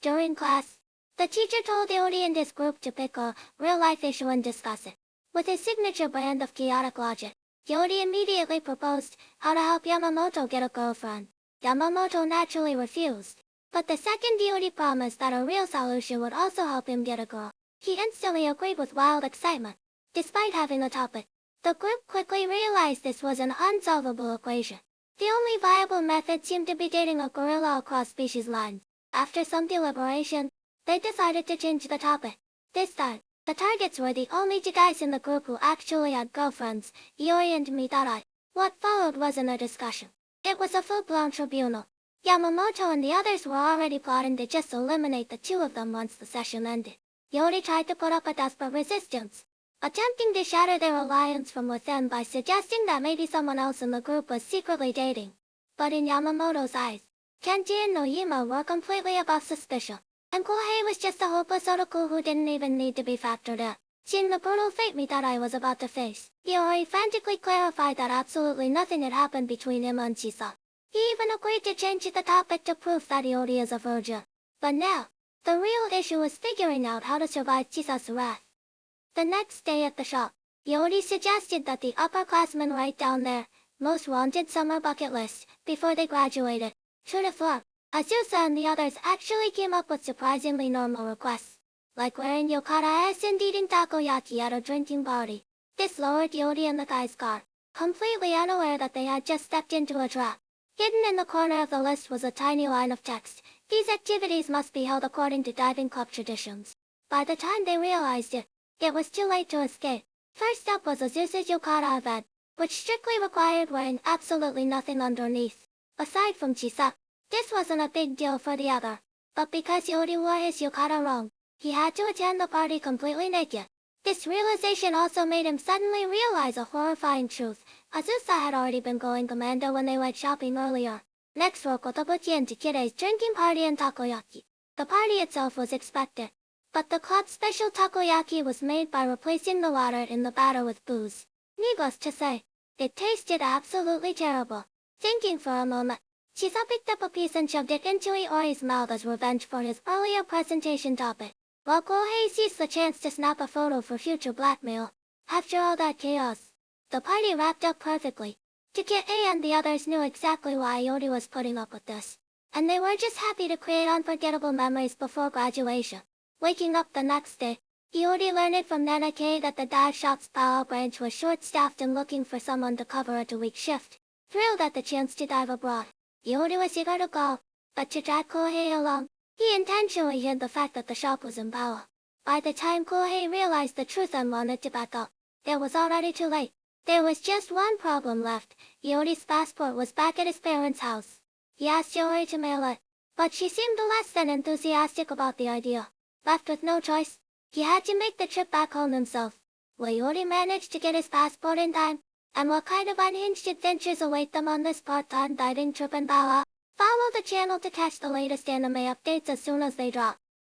During class, the teacher told Iori and his group to pick a real-life issue and discuss it. With his signature brand of chaotic logic, Iori immediately proposed how to help Yamamoto get a girlfriend. Yamamoto naturally refused, but the second Iori promised that a real solution would also help him get a girl. He instantly agreed with wild excitement. Despite having a topic, the group quickly realized this was an unsolvable equation. The only viable method seemed to be dating a gorilla across species lines. After some deliberation, they decided to change the topic. This time, the targets were the only two guys in the group who actually had girlfriends, Iori and Midai. What followed wasn't a discussion. It was a full-blown tribunal. Yamamoto and the others were already plotting to just eliminate the two of them once the session ended. Iori tried to put up a desperate resistance, attempting to shatter their alliance from within by suggesting that maybe someone else in the group was secretly dating. But in Yamamoto's eyes, Kenji and Noyima were completely above suspicion, and Kohei was just a hopeless otaku who didn't even need to be factored in. Seeing the brutal fate Midai was about to face, Iori frantically clarified that absolutely nothing had happened between him and Chisa. He even agreed to change the topic to prove that Iori is a virgin. But now, the real issue was figuring out how to survive Chisa's wrath. The next day at the shop, Iori suggested that the upperclassmen write down their most wanted summer bucket list before they graduated. True to form, Azusa and the others actually came up with surprisingly normal requests, like wearing yokara-s and eating takoyaki at a drinking party. This lowered Iori and the guy's guard, completely unaware that they had just stepped into a trap. Hidden in the corner of the list was a tiny line of text. These activities must be held according to diving club traditions. By the time they realized it, it was too late to escape. First up was Azusa's yokara event, which strictly required wearing absolutely nothing underneath. Aside from Chisa, this wasn't a big deal for the other, but because Iori wore his yokara wrong, he had to attend the party completely naked. This realization also made him suddenly realize a horrifying truth. Azusa had already been going commando when they went shopping earlier. Next were Kotobuki and Takire's drinking party and takoyaki. The party itself was expected, but the club's special takoyaki was made by replacing the water in the batter with booze. Needless to say, it tasted absolutely terrible. Thinking for a moment, Chisa picked up a piece and shoved it into Iori's mouth as revenge for his earlier presentation topic, while Kohei seized the chance to snap a photo for future blackmail. After all that chaos, the party wrapped up perfectly. Takire and the others knew exactly why Iori was putting up with this, and they were just happy to create unforgettable memories before graduation. Waking up the next day, Iori learned from Nanake that the dive shop's Palau branch was short-staffed and looking for someone to cover a 2-week shift. Thrilled at the chance to dive abroad, Iori was eager to go, but to drag Kohei along, he intentionally hid the fact that the shop was in Palau. By the time Kohei realized the truth and wanted to back up, it was already too late. There was just one problem left. Iori's passport was back at his parents' house. He asked Iori to mail it, but she seemed less than enthusiastic about the idea. Left with no choice, he had to make the trip back home himself. Will Iori manage to get his passport in time? And what kind of unhinged adventures await them on this part-time diving trip in Palau? Follow the channel to catch the latest anime updates as soon as they drop.